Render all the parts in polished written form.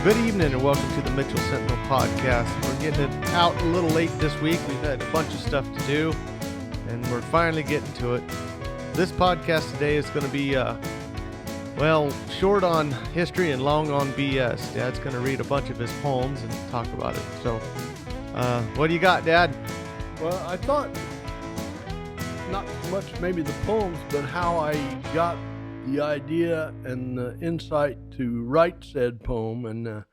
Good evening and welcome to the Mitchell Sentinel podcast. We're getting it out a little late this week. We've had a bunch of stuff to do and we're finally getting to it. This podcast today is going to be, short on history and long on BS. Dad's going to read a bunch of his poems and talk about it. So, what do you got, Dad? Well, I thought not much maybe the poems, but how I got the idea and the insight to write said poem. And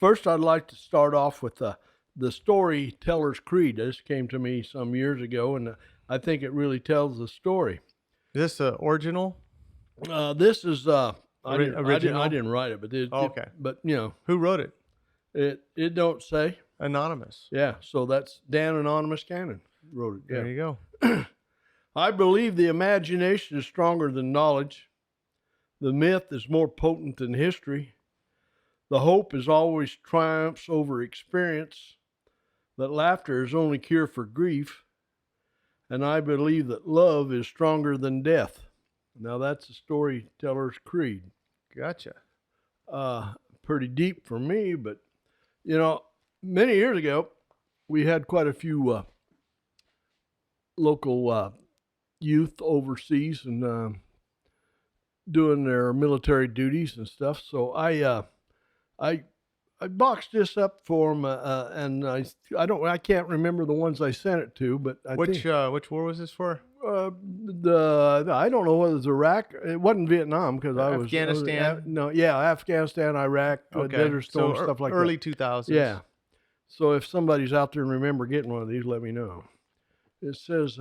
first, I'd like to start off with the Storyteller's Creed. This came to me some years ago, and I think it really tells the story. Is this original? This is original. I didn't write it, but okay. But you know, Who wrote it? It don't say. Anonymous. Yeah, so that's Dan Anonymous Cannon wrote it. Yeah. There you go. I believe the imagination is stronger than knowledge. The myth is more potent than history. The hope is always triumphs over experience. That laughter is only cure for grief. And I believe that love is stronger than death. Now that's the Storyteller's Creed. Gotcha. Pretty deep for me, but you know, many years ago, we had quite a few local youth overseas and doing their military duties and stuff. So I boxed this up for them, and I can't remember the ones I sent it to, but Which war was this for? I don't know whether it was Iraq. It wasn't Vietnam because Afghanistan. Afghanistan, Iraq, Desert Storm, stuff like early that. 2000s. Yeah. So if somebody's out there and remember getting one of these, let me know. It says,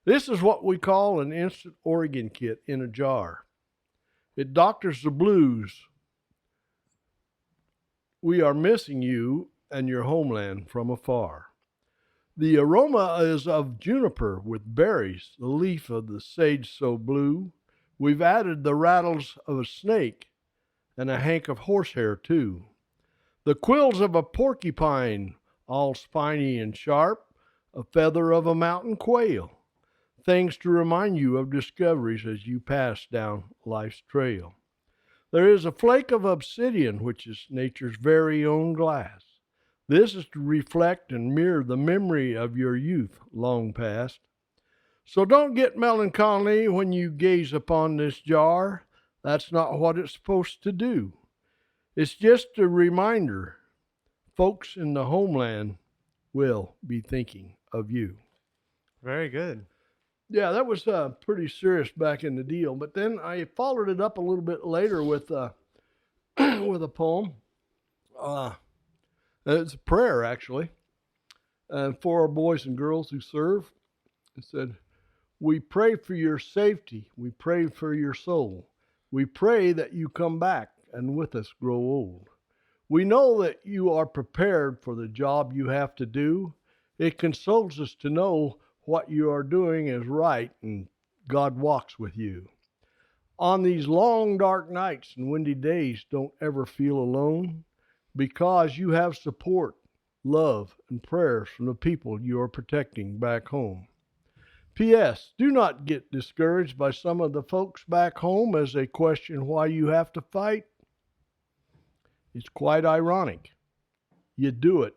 this is what we call an instant Oregon kit in a jar. It doctors the blues. We are missing you and your homeland from afar. The aroma is of juniper with berries, the leaf of the sage so blue. We've added the rattles of a snake and a hank of horsehair too. The quills of a porcupine, all spiny and sharp, a feather of a mountain quail. Things to remind you of discoveries as you pass down life's trail. There is a flake of obsidian, which is nature's very own glass. This is to reflect and mirror the memory of your youth long past. So don't get melancholy when you gaze upon this jar. That's not what it's supposed to do. It's just a reminder. Folks in the homeland will be thinking of you. Very good. Yeah, that was pretty serious back in the deal. But then I followed it up a little bit later with with a poem. It's a prayer, actually, for our boys and girls who serve. It said, we pray for your safety. We pray for your soul. We pray that you come back and with us grow old. We know that you are prepared for the job you have to do. It consoles us to know what you are doing is right and God walks with you. On these long, dark nights and windy days, don't ever feel alone because you have support, love, and prayers from the people you are protecting back home. P.S. Do not get discouraged by some of the folks back home as they question why you have to fight. It's quite ironic. You do it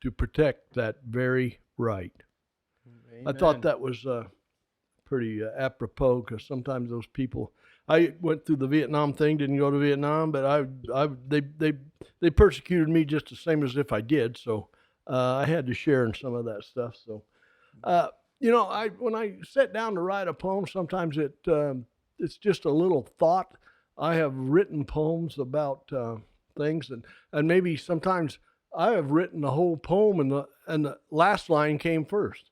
to protect that very right. Amen. I thought that was pretty apropos because sometimes those people. I went through the Vietnam thing, didn't go to Vietnam, but they persecuted me just the same as if I did. So I had to share in some of that stuff. So when I sit down to write a poem, sometimes it's just a little thought. I have written poems about things, and maybe sometimes I have written the whole poem, and the last line came first.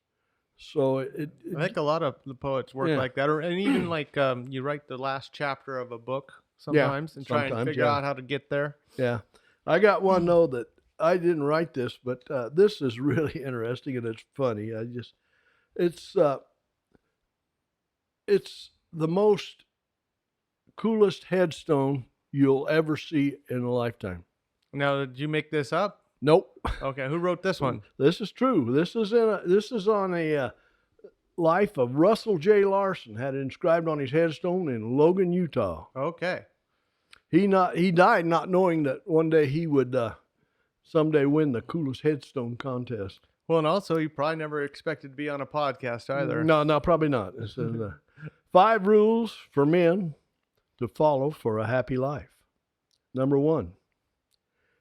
So I think a lot of the poets work like that, and even like you write the last chapter of a book sometimes and try and figure out how to get there. Yeah, I got one though that I didn't write this, but this is really interesting and it's funny. It's the most coolest headstone you'll ever see in a lifetime. Now, did you make this up? Nope. Okay, who wrote this one? This is true. This is on a life of Russell J. Larson. Had it inscribed on his headstone in Logan, Utah. Okay. He died not knowing that one day he would someday win the coolest headstone contest. Well, and also you probably never expected to be on a podcast either. No, probably not. It says 5 rules for men to follow for a happy life. Number 1,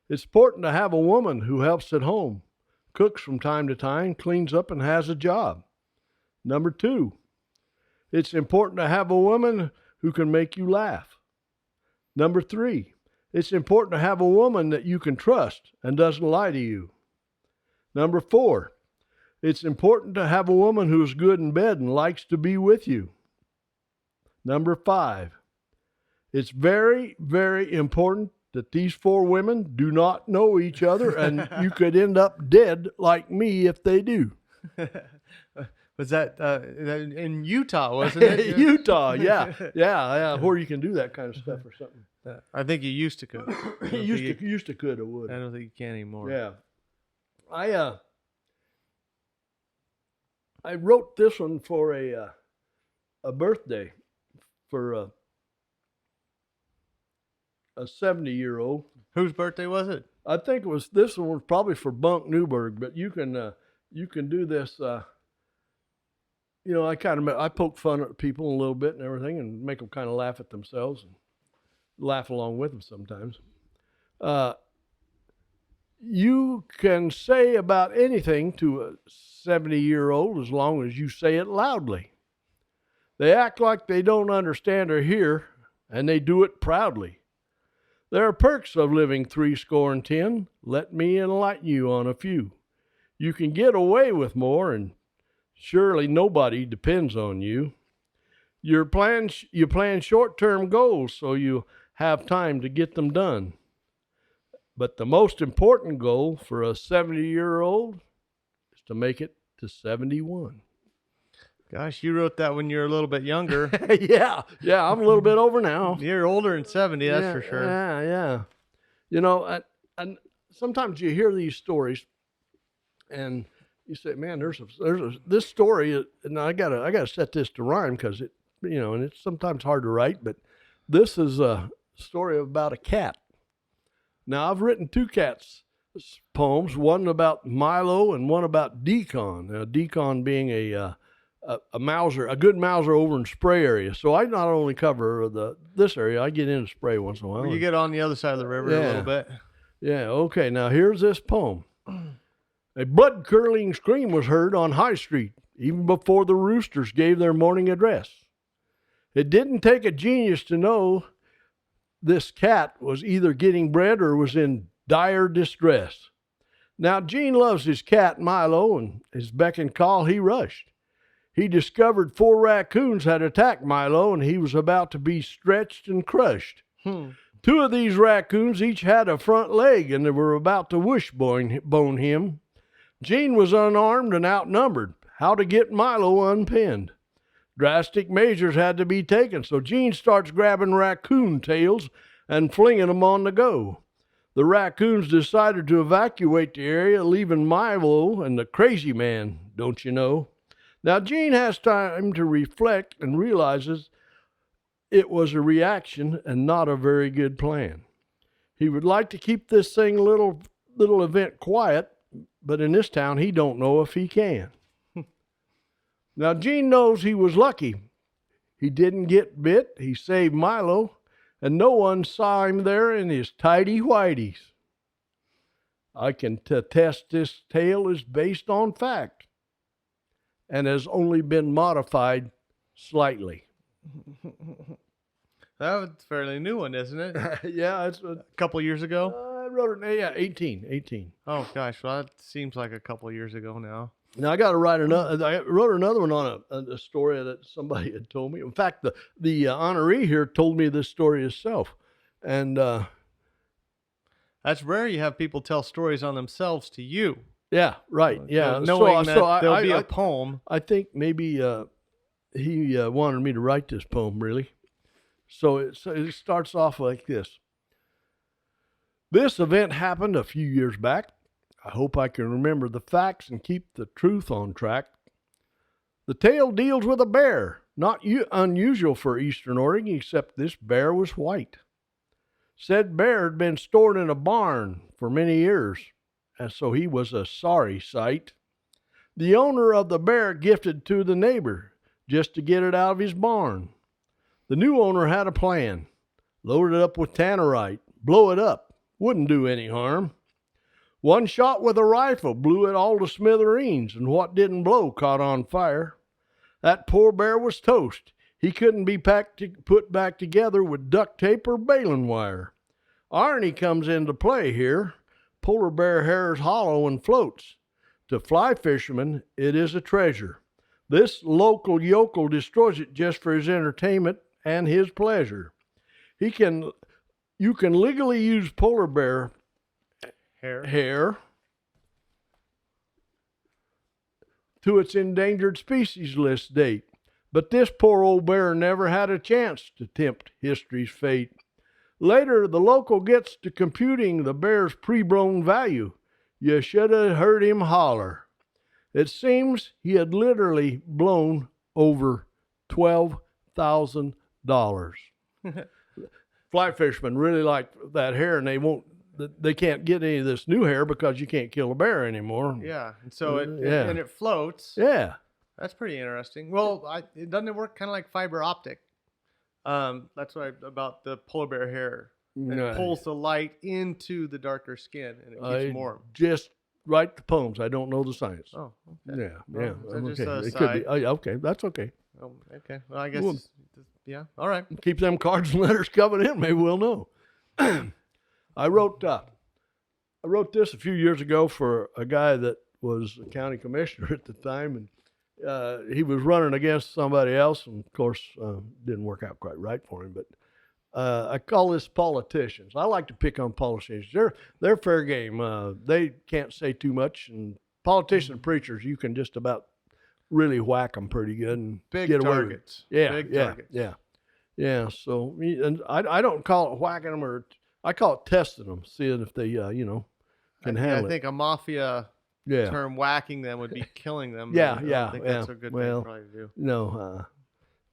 it's important to have a woman who helps at home, cooks from time to time, cleans up, and has a job. Number 2, it's important to have a woman who can make you laugh. Number 3, it's important to have a woman that you can trust and doesn't lie to you. Number 4, it's important to have a woman who is good in bed and likes to be with you. Number 5, it's very, very important that these 4 women do not know each other, and you could end up dead like me if they do. Was that in Utah, wasn't it? Utah, yeah, where you can do that kind of stuff or something. I think you used to could. used to could or would. I don't think you can anymore. Yeah. I wrote this one for a birthday for a 70-year-old. Whose birthday was it? I think this one was probably for Bunk Newberg, but you can do this. I poke fun at people a little bit and everything, and make them kind of laugh at themselves and laugh along with them sometimes. You can say about anything to a 70-year-old as long as you say it loudly. They act like they don't understand or hear, and they do it proudly. There are perks of living 70. Let me enlighten you on a few. You can get away with more, and surely nobody depends on you. You plan short-term goals so you have time to get them done. But the most important goal for a 70-year-old is to make it to 71. Gosh, you wrote that when you were a little bit younger. Yeah, I'm a little bit over now. You're older than 70, that's for sure. Yeah. You know, and sometimes you hear these stories, and you say, "Man, there's this story," and I gotta set this to rhyme because it, and it's sometimes hard to write. But this is a story about a cat. Now, I've written 2 cats poems, one about Milo and one about Deacon. Now, Deacon being a Mauser, a good Mauser over in Spray area. So I not only cover this area, I get into Spray once in a while. You get on the other side of the river a little bit. Yeah, okay. Now, here's this poem. A blood-curdling scream was heard on High Street, even before the roosters gave their morning address. It didn't take a genius to know this cat was either getting bread or was in dire distress. Now, Gene loves his cat, Milo, and his beck and call he rushed. He discovered 4 raccoons had attacked Milo, and he was about to be stretched and crushed. 2 of these raccoons each had a front leg, and they were about to wishbone him. Gene was unarmed and outnumbered. How to get Milo unpinned? Drastic measures had to be taken, so Gene starts grabbing raccoon tails and flinging them on the go. The raccoons decided to evacuate the area, leaving Milo and the crazy man, don't you know? Now, Gene has time to reflect and realizes it was a reaction and not a very good plan. He would like to keep this little event quiet, but in this town, he don't know if he can. Now, Gene knows he was lucky. He didn't get bit. He saved Milo, and no one saw him there in his tidy whities. I can attest this tale is based on fact and has only been modified slightly. That's a fairly new one, isn't it? Yeah, it's a couple years ago. I wrote it. 18. Oh gosh, well that seems like a couple years ago now. Now I got to write another. I wrote another one on a story that somebody had told me. In fact, the honoree here told me this story herself, and that's rare. You have people tell stories on themselves to you. Yeah, right. Yeah, knowing that there'll be a poem. I think maybe he wanted me to write this poem, really. So it starts off like this. This event happened a few years back. I hope I can remember the facts and keep the truth on track. The tale deals with a bear, not unusual for Eastern Oregon, except this bear was white. Said bear had been stored in a barn for many years, and so he was a sorry sight. The owner of the bear gifted to the neighbor just to get it out of his barn. The new owner had a plan. Load it up with tannerite, blow it up, wouldn't do any harm. One shot with a rifle blew it all to smithereens, and what didn't blow caught on fire. That poor bear was toast. He couldn't be put back together with duct tape or baling wire. Irony comes into play here. Polar bear hair is hollow and floats. To fly fishermen, it is a treasure. This local yokel destroys it just for his entertainment and his pleasure. You can legally use polar bear hair to its endangered species list date. But this poor old bear never had a chance to tempt history's fate. Later, the local gets to computing the bear's pre-blown value. You should have heard him holler. It seems he had literally blown over $12,000. Fly fishermen really like that hair, and they can't get any of this new hair because you can't kill a bear anymore. Yeah, and so it floats. Yeah. That's pretty interesting. Well, doesn't it work kind of like fiber optic? That's about the polar bear hair. And it pulls the light into the darker skin, and it keeps warm. Just write the poems. I don't know the science. Oh, okay. Yeah, yeah. Well, Okay. It could be. Okay, that's okay. Oh, okay. Well, I guess, yeah. All right. Keep them cards and letters coming in. Maybe we'll know. I wrote this a few years ago for a guy that was a county commissioner at the time, and he was running against somebody else, and of course, didn't work out quite right for him. But I call this politicians. I like to pick on politicians. They're fair game. They can't say too much, and politicians and preachers, you can just about really whack them pretty good and big get away targets. Big targets. Yeah. So, and I don't call it whacking them, I call it testing them, seeing if they can handle it. I think a mafia term whacking them would be killing them. I don't think that's a good thing probably to do. No,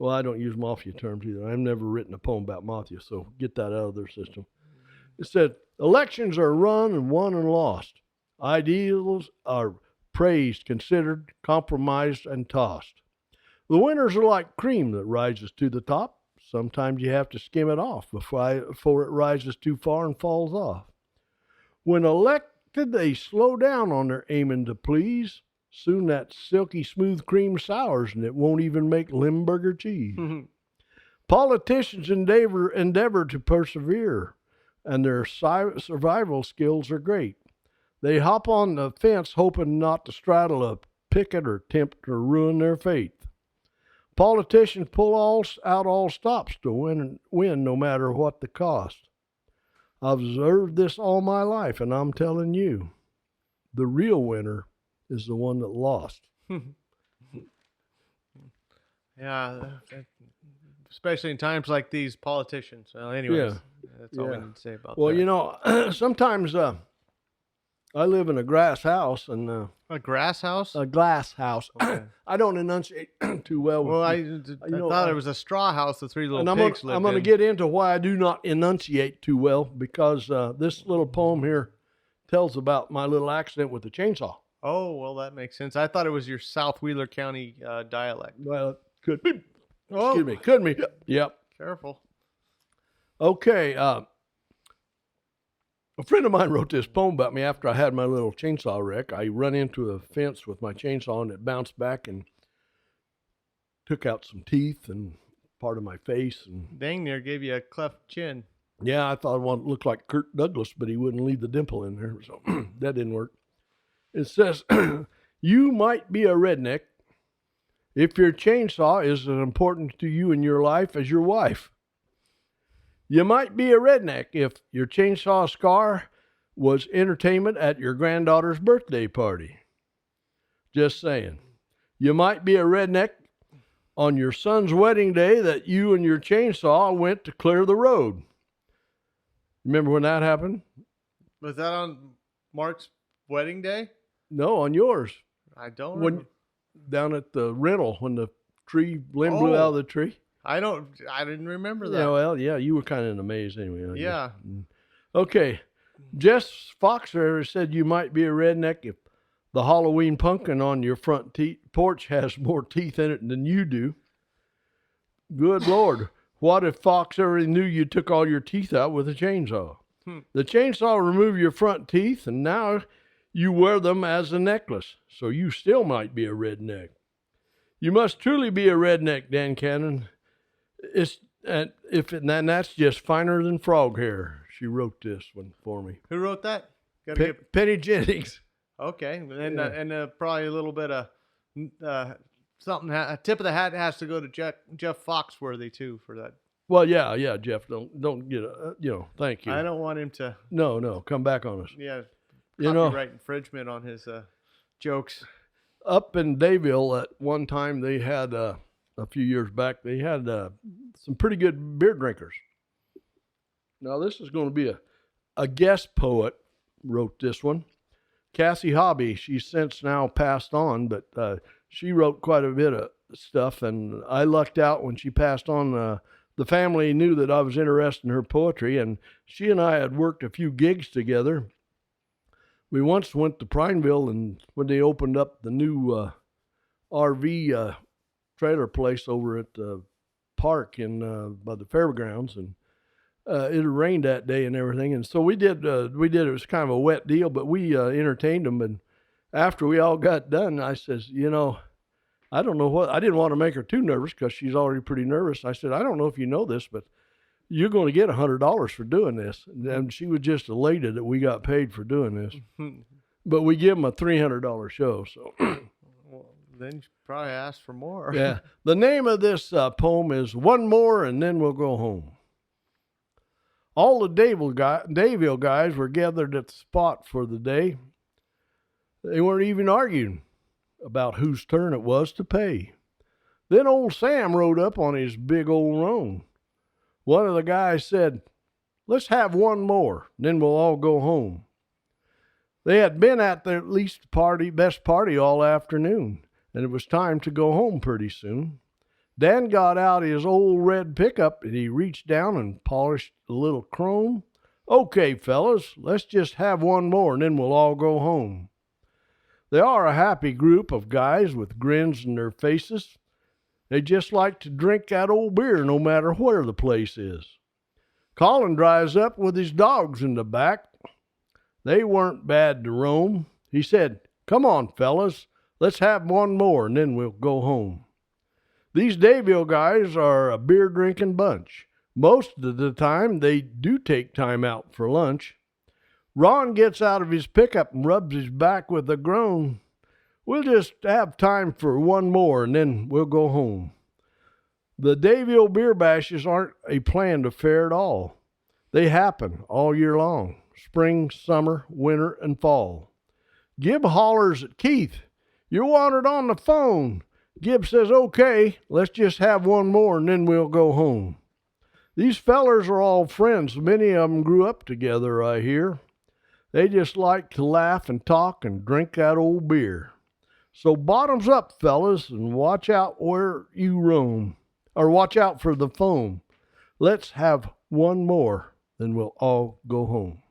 well, I don't use mafia terms either. I've never written a poem about mafia, so get that out of their system. It said, elections are run and won and lost. Ideals are praised, considered, compromised, and tossed. The winners are like cream that rises to the top. Sometimes you have to skim it off before it rises too far and falls off. When elected, they slow down on their aiming to please. Soon that silky smooth cream sours, and it won't even make Limburger cheese. Politicians endeavor to persevere, and their survival skills are great. They hop on the fence hoping not to straddle a picket or tempt or ruin their faith. Politicians pull out all stops to win no matter what the cost. I've observed this all my life, and I'm telling you, the real winner is the one that lost. Yeah, especially in times like these, politicians. Well, anyways, that's all we need to say about that. Well, sometimes I live in a grass house and a grass house, a glass house. Okay. I don't enunciate too well. Well, I thought it was a straw house. The three little pigs lived in. I'm going to get into why I do not enunciate too well, because this little poem here tells about my little accident with the chainsaw. Oh, well, that makes sense. I thought it was your South Wheeler County dialect. Well, it could be. Oh. Excuse me. Could be. Yep. Careful. Okay. A friend of mine wrote this poem about me after I had my little chainsaw wreck. I run into a fence with my chainsaw, and it bounced back and took out some teeth and part of my face. And dang near gave you a cleft chin. Yeah, I thought I looked like Kirk Douglas, but he wouldn't leave the dimple in there, so that didn't work. It says, you might be a redneck if your chainsaw is as important to you in your life as your wife. You might be a redneck if your chainsaw scar was entertainment at your granddaughter's birthday party. Just saying. You might be a redneck on your son's wedding day that you and your chainsaw went to clear the road. Remember when that happened? Was that on Mark's wedding day? No, on yours. I don't remember. Down at the rental when the limb blew out of the tree. I didn't remember that. Yeah, well, yeah, you were kind of in a maze anyway. I Yeah. guess. Okay. Jess Foxer said you might be a redneck if the Halloween pumpkin on your front porch has more teeth in it than you do. Good Lord. What if Fox already knew you took all your teeth out with a chainsaw? The chainsaw removed your front teeth, and now you wear them as a necklace, so you still might be a redneck. You must truly be a redneck, Dan Cannon. And that's just finer than frog hair. She wrote this one for me. Who wrote that? Penny Jennings. Okay, and probably a little bit of something. A tip of the hat has to go to Jeff Foxworthy too for that. Well, yeah, Jeff. Don't get thank you. I don't want him to. No, come back on us. Yeah, copyright infringement on his jokes. Up in Dayville at one time, they had a few years back. They had some pretty good beer drinkers. Now this is going to be a guest poet wrote this one. Cassie Hobby. She's since now passed on, but she wrote quite a bit of stuff, and I lucked out when she passed on. The family knew that I was interested in her poetry, and she and I had worked a few gigs together. We once went to Prineville, and when they opened up the new RV trailer place over at the park by the fairgrounds, and it rained that day and everything, and so we did. It was kind of a wet deal, but we entertained them. And after we all got done, I says, I don't know what. I didn't want to make her too nervous because she's already pretty nervous. I said, I don't know if you know this, but you're going to get $100 for doing this. And she was just elated that we got paid for doing this. But we give them a $300 show. So well, then you probably ask for more. Yeah. The name of this poem is One More and Then We'll Go Home. All the Dayville guys were gathered at the spot for the day. They weren't even arguing about whose turn it was to pay. Then old Sam rode up on his big old roan. One of the guys said, let's have one more, then we'll all go home. They had been at their best party all afternoon, and it was time to go home pretty soon. Dan got out his old red pickup, and he reached down and polished a little chrome. Okay, fellas, let's just have one more, and then we'll all go home. They are a happy group of guys with grins in their faces. They just like to drink that old beer no matter where the place is. Colin drives up with his dogs in the back. They weren't bad to roam. He said, come on, fellas, let's have one more and then we'll go home. These Dayville guys are a beer-drinking bunch. Most of the time, they do take time out for lunch. Ron gets out of his pickup and rubs his back with a groan. We'll just have time for one more and then we'll go home. The Dayville beer bashes aren't a planned affair at all. They happen all year long, spring, summer, winter, and fall. Gib hollers at Keith, you're wanted on the phone. Gib says, okay, let's just have one more and then we'll go home. These fellers are all friends. Many of them grew up together, I hear. They just like to laugh and talk and drink that old beer. So bottoms up, fellas, and watch out where you roam. Or watch out for the foam. Let's have one more, then we'll all go home.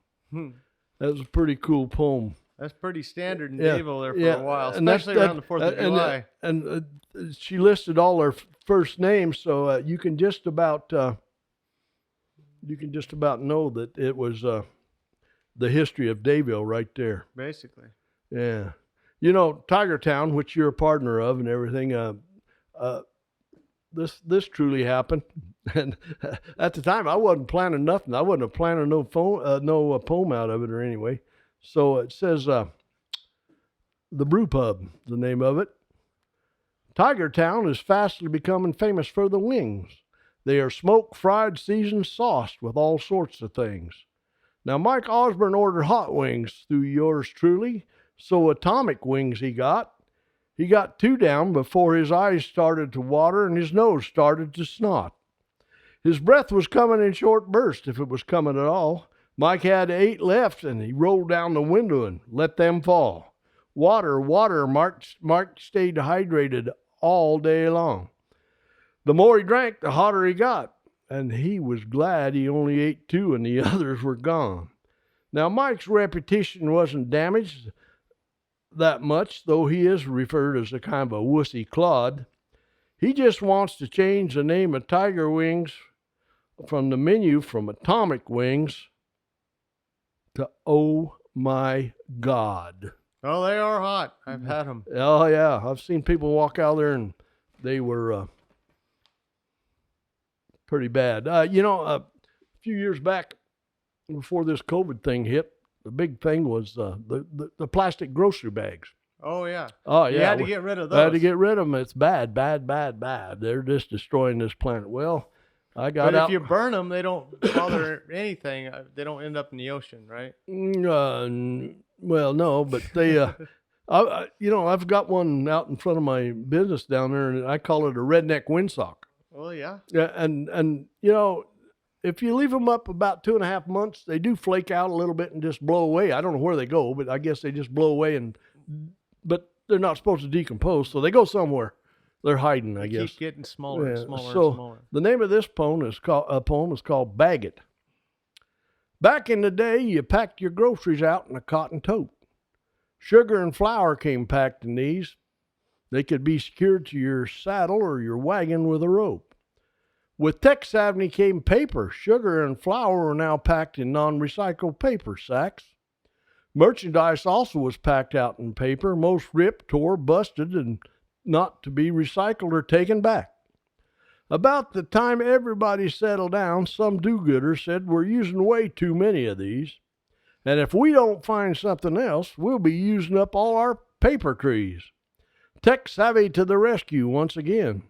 That was a pretty cool poem. That's pretty standard in Dayville there for a while, especially around the 4th of July. And she listed all their first names, so you can just about know that it was the history of Dayville right there. Basically. Yeah. Tiger Town, which you're a partner of and everything, this truly happened. And at the time, I wasn't planning nothing. I wasn't planning no poem out of it or anyway. So it says, The Brew Pub, the name of it. Tiger Town is fastly becoming famous for the wings. They are smoked, fried, seasoned, sauced with all sorts of things. Now, Mike Osborne ordered hot wings through yours truly, so atomic wings he got. He got 2 down before his eyes started to water and his nose started to snot. His breath was coming in short bursts, if it was coming at all. Mike had 8 left, and he rolled down the window and let them fall. Water, Mark stayed hydrated all day long. The more he drank, the hotter he got, and he was glad he only ate 2 and the others were gone. Now, Mike's reputation wasn't damaged that much, though he is referred as a kind of a wussy clod. He just wants to change the name of Tiger Wings from the menu from Atomic Wings to Oh My God. Oh, they are hot. I've had them. Oh, yeah. I've seen people walk out there and they were pretty bad. A few years back, before this COVID thing hit, the big thing was the plastic grocery bags. Oh, yeah. Oh, yeah. You had to get rid of those. I had to get rid of them. It's bad, bad, bad, bad. They're just destroying this planet. Well, I got but out. If you burn them, they don't bother anything. They don't end up in the ocean, right? Well, no, but they, I've got one out in front of my business down there, and I call it a redneck windsock. Oh, yeah. Yeah, and if you leave them up about 2.5 months, they do flake out a little bit and just blow away. I don't know where they go, but I guess they just blow away, but they're not supposed to decompose, so they go somewhere. They're hiding, I guess. Keep getting smaller and smaller and smaller. The name of this poem is called Bag It. Back in the day, you packed your groceries out in a cotton tote. Sugar and flour came packed in these. They could be secured to your saddle or your wagon with a rope. With tech savvy came paper. Sugar and flour are now packed in non-recycled paper sacks. Merchandise also was packed out in paper, most ripped, tore, busted, and not to be recycled or taken back. About the time everybody settled down, some do-gooders said we're using way too many of these, and if we don't find something else, we'll be using up all our paper trees. Tech savvy to the rescue once again.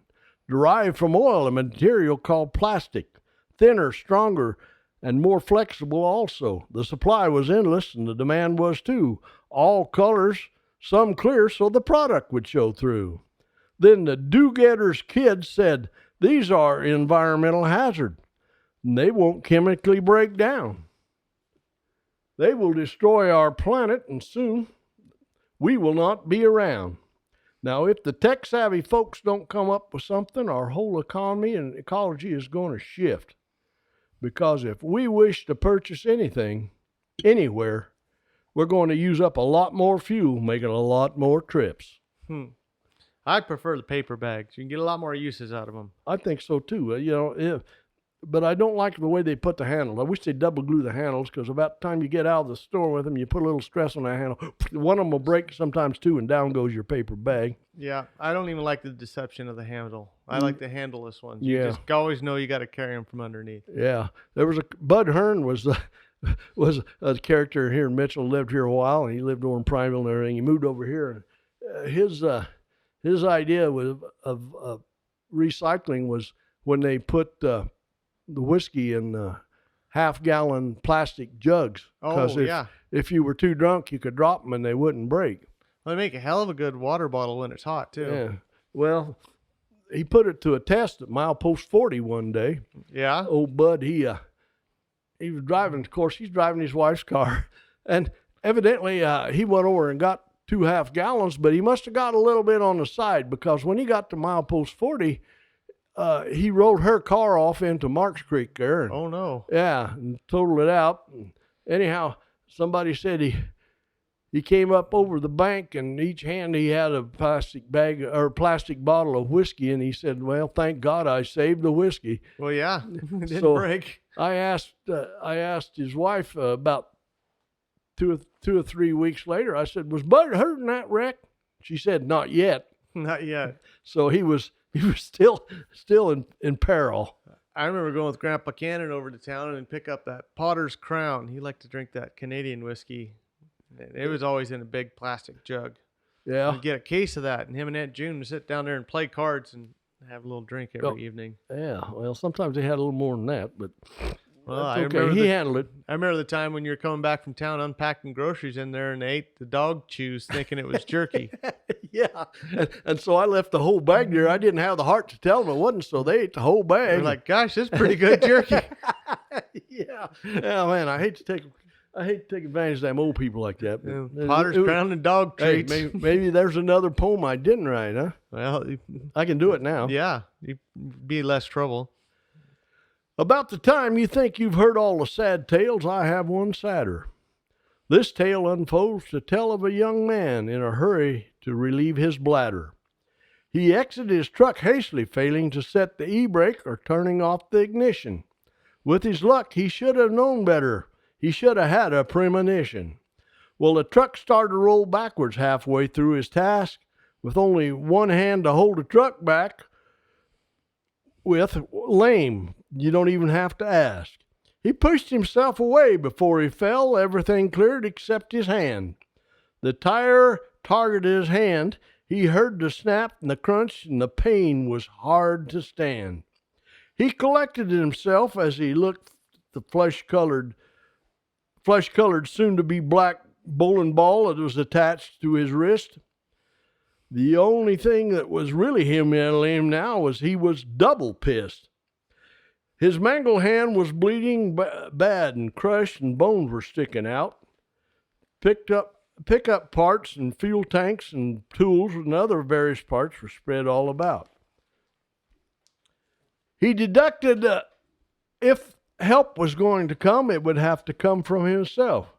Derived from oil, a material called plastic, thinner, stronger, and more flexible also. The supply was endless, and the demand was too. All colors, some clear, so the product would show through. Then the do-getters' kids said, these are environmental hazard, and they won't chemically break down. They will destroy our planet, and soon we will not be around. Now, if the tech-savvy folks don't come up with something, our whole economy and ecology is going to shift. Because if we wish to purchase anything, anywhere, we're going to use up a lot more fuel, making a lot more trips. I'd prefer the paper bags. You can get a lot more uses out of them. I think so, too. But I don't like the way they put the handle. I wish they'd double glue the handles, because about the time you get out of the store with them, you put a little stress on that handle. One of them will break, sometimes two, and down goes your paper bag. Yeah, I don't even like the deception of the handle. I like the handleless ones. Yeah. You just always know you got to carry them from underneath. Yeah. There was Bud Hearn was a character here in Mitchell, lived here a while, and he lived over in Prineville and everything. He moved over here, and his idea of recycling was when they put the whiskey in half-gallon plastic jugs. Oh, yeah. If you were too drunk, you could drop them and they wouldn't break. Well, they make a hell of a good water bottle when it's hot, too. Yeah. Well, he put it to a test at milepost 40 one day. Yeah? Old Bud, he was driving, of course, he's driving his wife's car. And evidently, he went over and got 2 half-gallons, but he must have got a little bit on the side, because when he got to milepost 40, he rode her car off into Marks Creek there. And, oh, no. Yeah, and totaled it out. And anyhow, somebody said he came up over the bank, and each hand he had a plastic bag or plastic bottle of whiskey, and he said, well, thank God I saved the whiskey. Well, yeah, it didn't break. I asked his wife about 2 or 3 weeks later. I said, was Bud hurt in that wreck? She said, not yet. Not yet. So he was still in peril. I remember going with Grandpa Cannon over to town and pick up that Potter's Crown. He liked to drink that Canadian whiskey. It was always in a big plastic jug. Yeah. We'd get a case of that, and him and Aunt June would sit down there and play cards and have a little drink every evening. Yeah. Well, sometimes they had a little more than that, but well, that's okay. He handled it. I remember the time when you were coming back from town, unpacking groceries in there, and they ate the dog chews thinking it was jerky. Yeah. And so I left the whole bag there. I didn't have the heart to tell them it wasn't, so they ate the whole bag. They're like, gosh, this is pretty good jerky. Yeah. Yeah, man, I hate to take I hate to take advantage of them old people like that. But Potter's Crown and dog hey, treats. maybe there's another poem I didn't write, huh? Well, I can do it now. yeah, you'd be less trouble. About the time you think you've heard all the sad tales, I have one sadder. This tale unfolds to tell of a young man in a hurry to relieve his bladder. He exited his truck hastily, failing to set the e-brake or turning off the ignition. With his luck, he should have known better. He should have had a premonition. Well, the truck started to roll backwards halfway through his task, with only one hand to hold the truck back with. Lame. You don't even have to ask. He pushed himself away before he fell, everything cleared except his hand. The tire targeted his hand. He heard the snap and the crunch, and the pain was hard to stand. He collected himself as he looked at the flesh-colored, soon-to-be black bowling ball that was attached to his wrist. The only thing that was really humiliating him now was he was double pissed. His mangled hand was bleeding bad and crushed, and bones were sticking out. Pickup parts and fuel tanks and tools and other various parts were spread all about. He deducted if help was going to come, it would have to come from himself.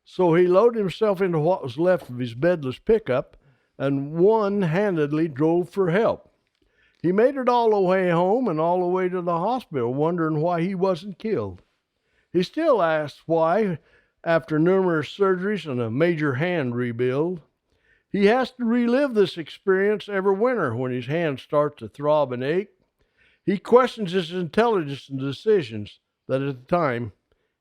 So he loaded himself into what was left of his bedless pickup and one-handedly drove for help. He made it all the way home and all the way to the hospital, wondering why he wasn't killed. He still asks why, after numerous surgeries and a major hand rebuild. He has to relive this experience every winter when his hand starts to throb and ache. He questions his intelligence and decisions that at the time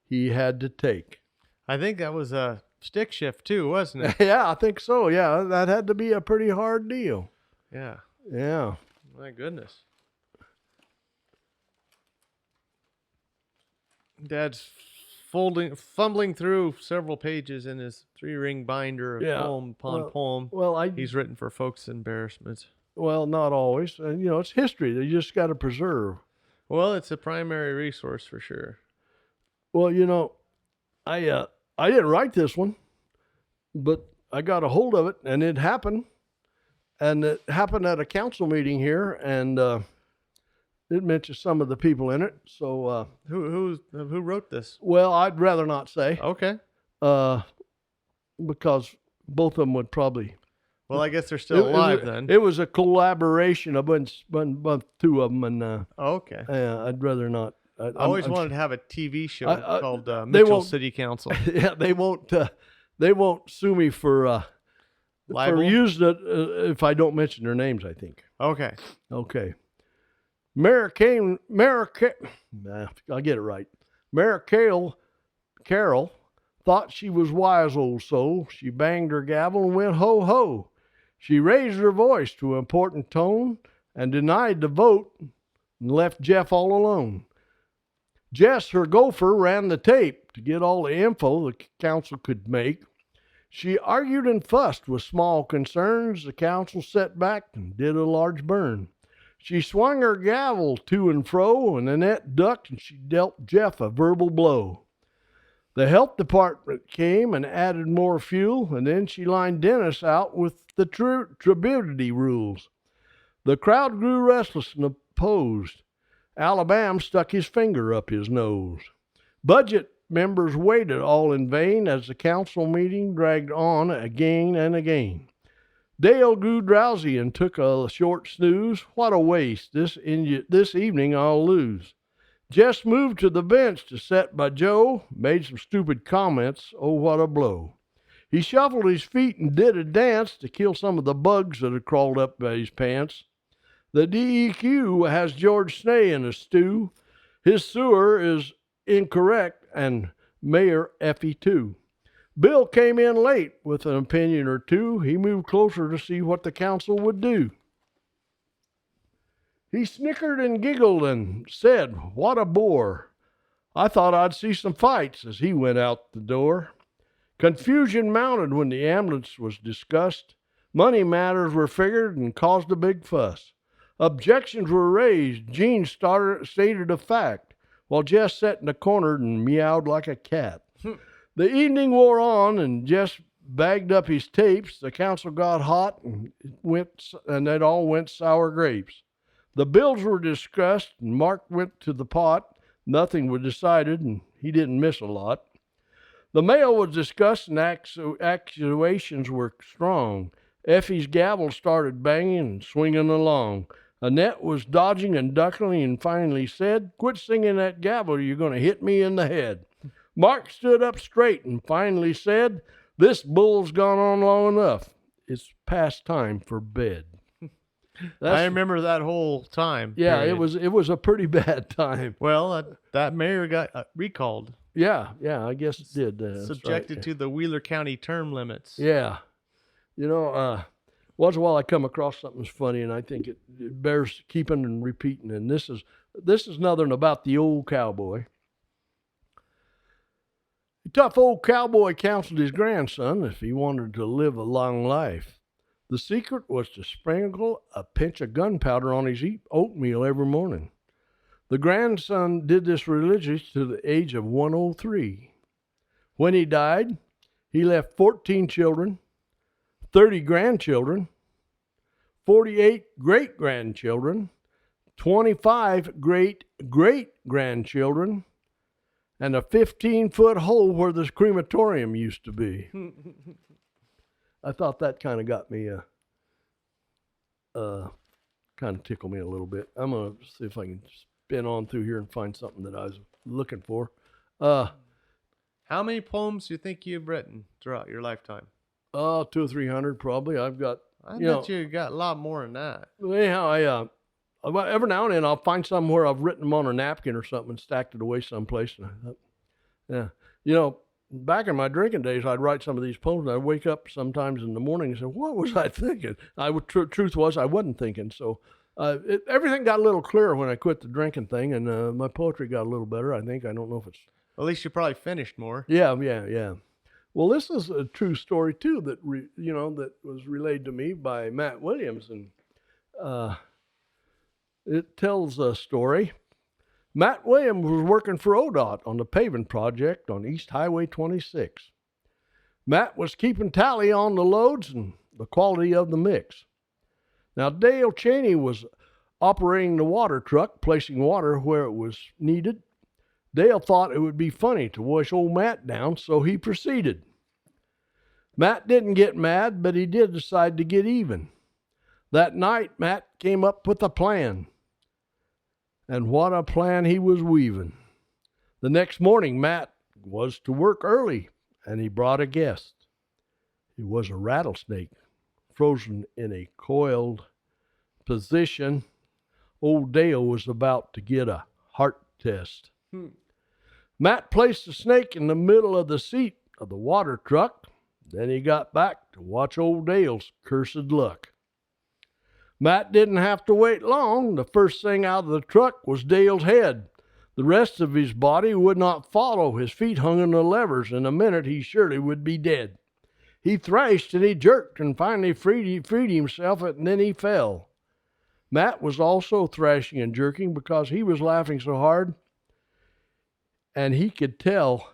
he had to take. I think that was a stick shift too, wasn't it? Yeah, I think so. Yeah, that had to be a pretty hard deal. Yeah. Yeah. My goodness. Dad's fumbling through several pages in his 3-ring binder of poem upon poem. Well, he's written for folks' embarrassment. Well, not always. And, it's history that you just got to preserve. Well, it's a primary resource for sure. Well, I didn't write this one, but I got a hold of it, and it happened. And it happened at a council meeting here, and it mentions some of the people in it. So who wrote this? Well, I'd rather not say. Okay. Because both of them would probably. Well, I guess they're still alive then. It was a collaboration of two of them, and okay. I'd rather not. I always wanted to have a TV show called Mitchell City Council. Yeah, they won't sue me for. Libel? For using it if I don't mention their names, I think. Okay. I'll get it right. Mary Carroll thought she was wise, old soul. She banged her gavel and went ho ho. She raised her voice to an important tone and denied the vote and left Jeff all alone. Jess, her gopher, ran the tape to get all the info the council could make. She argued and fussed with small concerns. The council sat back and did a large burn. She swung her gavel to and fro, and Annette ducked, and she dealt Jeff a verbal blow. The health department came and added more fuel, and then she lined Dennis out with the tributary rules. The crowd grew restless and opposed. Alabama stuck his finger up his nose. Budget members waited all in vain as the council meeting dragged on again and again. Dale grew drowsy and took a short snooze. What a waste. This evening I'll lose. Jess moved to the bench to sit by Joe, made some stupid comments. Oh, what a blow. He shuffled his feet and did a dance to kill some of the bugs that had crawled up by his pants. The DEQ has George Snay in a stew. His sewer is incorrect, and Mayor Effie too. Bill came in late with an opinion or two. He moved closer to see what the council would do. He snickered and giggled and said, "What a bore." I thought I'd see some fights as he went out the door. Confusion mounted when the ambulance was discussed. Money matters were figured and caused a big fuss. Objections were raised. Gene stated a fact, while Jess sat in the corner and meowed like a cat. The evening wore on, and Jess bagged up his tapes. The council got hot, and it all went sour grapes. The bills were discussed, and Mark went to the pot. Nothing was decided, and he didn't miss a lot. The mail was discussed, and accusations were strong. Effie's gavel started banging and swinging along. Annette was dodging and ducking and finally said, "Quit singing that gavel, or you're going to hit me in the head." Mark stood up straight and finally said, "This bull's gone on long enough. It's past time for bed." I remember that whole time. Yeah, period. it was a pretty bad time. Well, that mayor got recalled. Yeah, I guess it did. Subjected to the Wheeler County term limits. Yeah. Once in a while I come across something that's funny, and I think it bears keeping and repeating. And this is nothing about the old cowboy. The tough old cowboy counseled his grandson if he wanted to live a long life. The secret was to sprinkle a pinch of gunpowder on his oatmeal every morning. The grandson did this religiously to the age of 103. When he died, he left 14 children, 30 grandchildren, 48 great-grandchildren, 25 great-great-grandchildren, and a 15-foot hole where the crematorium used to be. I thought that kind of got me, kind of tickled me a little bit. I'm going to see if I can spin on through here and find something that I was looking for. How many poems do you think you've written throughout your lifetime? 200 or 300 probably. I bet you got a lot more than that. Anyhow, every now and then I'll find something where I've written them on a napkin or something and stacked it away someplace. And back in my drinking days, I'd write some of these poems, and I'd wake up sometimes in the morning and say, "What was I thinking?" Truth was, I wasn't thinking. So everything got a little clearer when I quit the drinking thing, and my poetry got a little better, I think. I don't know if it's... At least you probably finished more. Yeah. Well, this is a true story, too, that was relayed to me by Matt Williams, and it tells a story. Matt Williams was working for ODOT on the paving project on East Highway 26. Matt was keeping tally on the loads and the quality of the mix. Now, Dale Cheney was operating the water truck, placing water where it was needed. Dale thought it would be funny to wash old Matt down, so he proceeded. Matt didn't get mad, but he did decide to get even. That night, Matt came up with a plan. And what a plan he was weaving. The next morning, Matt was to work early, and he brought a guest. He was a rattlesnake, frozen in a coiled position. Old Dale was about to get a heart test. Matt placed the snake in the middle of the seat of the water truck. Then he got back to watch old Dale's cursed luck. Matt didn't have to wait long. The first thing out of the truck was Dale's head. The rest of his body would not follow. His feet hung on the levers. In a minute, he surely would be dead. He thrashed and he jerked and finally freed himself, and then he fell. Matt was also thrashing and jerking because he was laughing so hard, and he could tell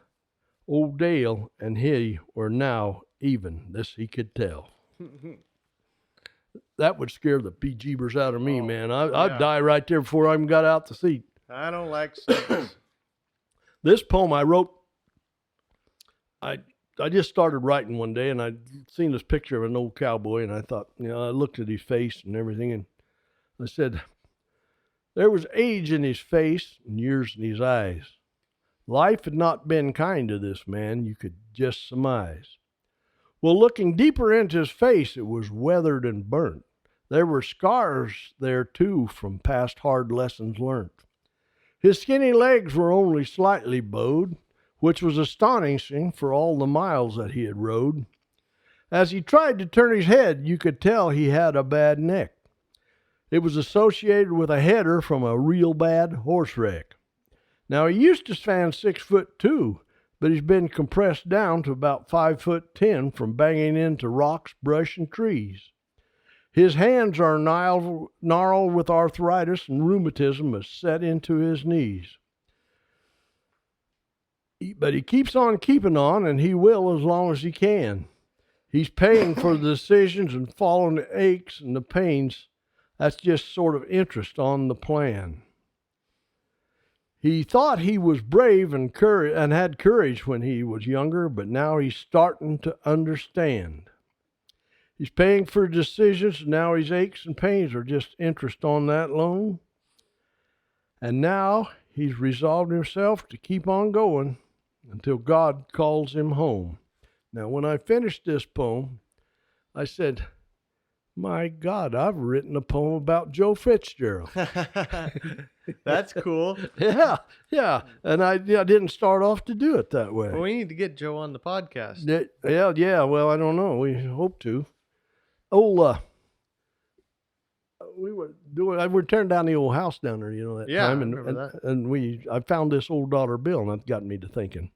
old Dale and he were now even. This he could tell. That would scare the bejeebers out of me, man. I'd die right there before I even got out the seat. I don't like snakes. This poem I wrote, I just started writing one day, and I'd seen this picture of an old cowboy, and I thought, I looked at his face and everything, and I said, there was age in his face and years in his eyes. Life had not been kind to this man, you could just surmise. Well, looking deeper into his face, it was weathered and burnt. There were scars there, too, from past hard lessons learnt. His skinny legs were only slightly bowed, which was astonishing for all the miles that he had rode. As he tried to turn his head, you could tell he had a bad neck. It was associated with a header from a real bad horse wreck. Now, he used to stand 6'2", but he's been compressed down to about 5'10" from banging into rocks, brush, and trees. His hands are gnarled with arthritis, and rheumatism has set into his knees. But he keeps on keeping on, and he will as long as he can. He's paying for the decisions and following the aches and the pains. That's just sort of interest on the plan. He thought he was brave and had courage when he was younger, but now he's starting to understand. He's paying for decisions, and now his aches and pains are just interest on that loan. And now he's resolved himself to keep on going until God calls him home. Now, when I finished this poem, I said, my God, I've written a poem about Joe Fitzgerald. That's cool. Yeah. And I didn't start off to do it that way. Well, we need to get Joe on the podcast. Yeah. Well, I don't know. We hope to. We were tearing down the old house down there, that time. I remember that. And I found this old dollar bill, and that got me to thinking.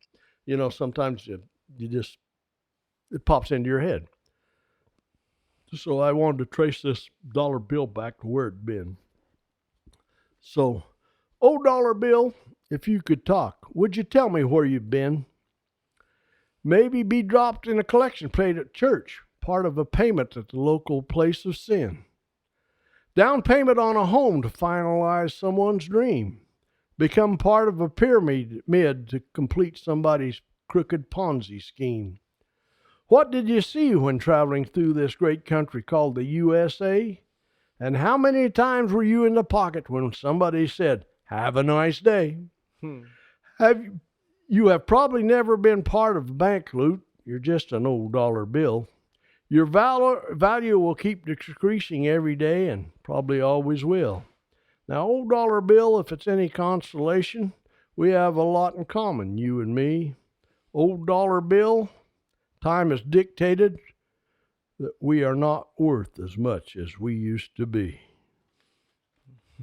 Sometimes it pops into your head. So I wanted to trace this dollar bill back to where it'd been. So, old dollar bill, if you could talk, would you tell me where you've been? Maybe be dropped in a collection plate at church, part of a payment at the local place of sin. Down payment on a home to finalize someone's dream. Become part of a pyramid to complete somebody's crooked Ponzi scheme. What did you see when traveling through this great country called the USA? And how many times were you in the pocket when somebody said, have a nice day? You have probably never been part of a bank loot. You're just an old dollar bill. Your value will keep decreasing every day and probably always will. Now, old dollar bill, if it's any consolation, we have a lot in common, you and me. Old dollar bill, time has dictated that we are not worth as much as we used to be.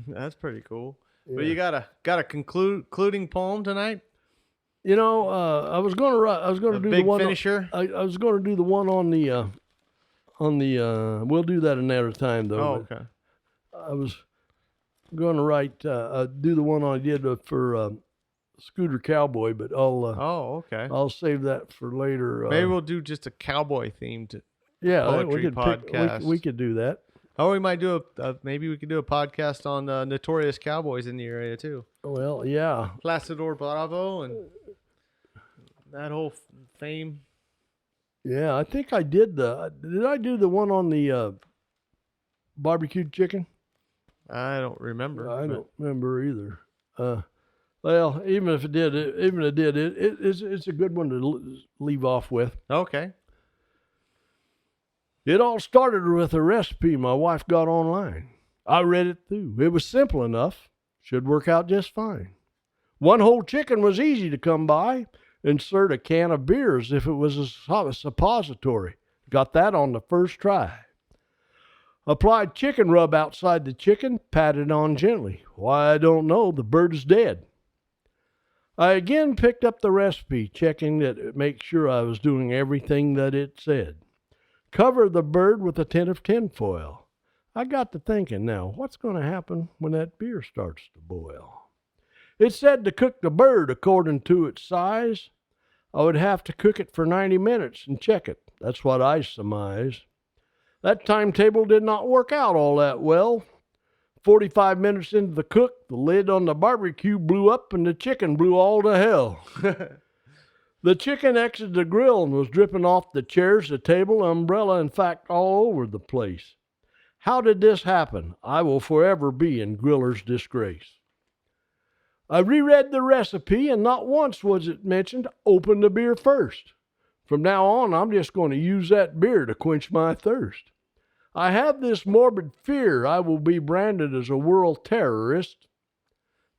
That's pretty cool. Yeah. Well, you got a concluding poem tonight? I was going to do big the one finisher. I was going to do the one on the we'll do that another time though. Oh, okay. I was going to do the one I did for Scooter Cowboy, but I'll save that for later. Maybe we'll do just a cowboy themed poetry podcast. We could do that. Oh, we might do maybe we could do a podcast on notorious cowboys in the area too. Well, yeah. Placidor Bravo and that whole fame. Yeah, I think I did did I do the one on the barbecued chicken? I don't remember. I don't remember either. Well, even if it did, it's a good one to leave off with. Okay. It all started with a recipe my wife got online. I read it through. It was simple enough. Should work out just fine. One whole chicken was easy to come by. Insert a can of beer as if it was a suppository. Got that on the first try. Applied chicken rub outside the chicken, patted on gently. Why, I don't know, the bird is dead. I again picked up the recipe, checking that it makes sure I was doing everything that it said. Cover the bird with a tin of tinfoil. I got to thinking now, what's going to happen when that beer starts to boil? It said to cook the bird according to its size. I would have to cook it for 90 minutes and check it. That's what I surmise. That timetable did not work out all that well. 45 minutes into the cook, the lid on the barbecue blew up and the chicken blew all to hell. The chicken exited the grill and was dripping off the chairs, the table, umbrella, in fact, all over the place. How did this happen? I will forever be in griller's disgrace. I reread the recipe, and not once was it mentioned, open the beer first. From now on, I'm just going to use that beer to quench my thirst. I have this morbid fear I will be branded as a world terrorist,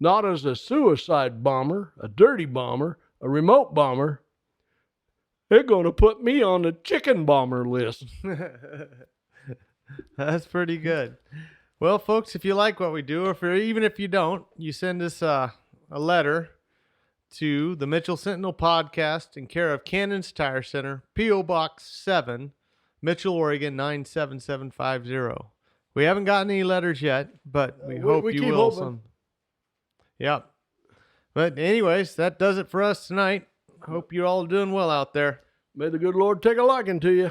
not as a suicide bomber, a dirty bomber, a remote bomber. They're going to put me on the chicken bomber list. That's pretty good. Well, folks, if you like what we do, or even if you don't, you send us a letter to the Mitchell Sentinel Podcast in care of Cannon's Tire Center, P.O. Box 7, Mitchell, Oregon 97750. We haven't gotten any letters yet, but we hope you will. Yep. But anyways, that does it for us tonight. Hope you're all doing well out there. May the good Lord take a liking to you.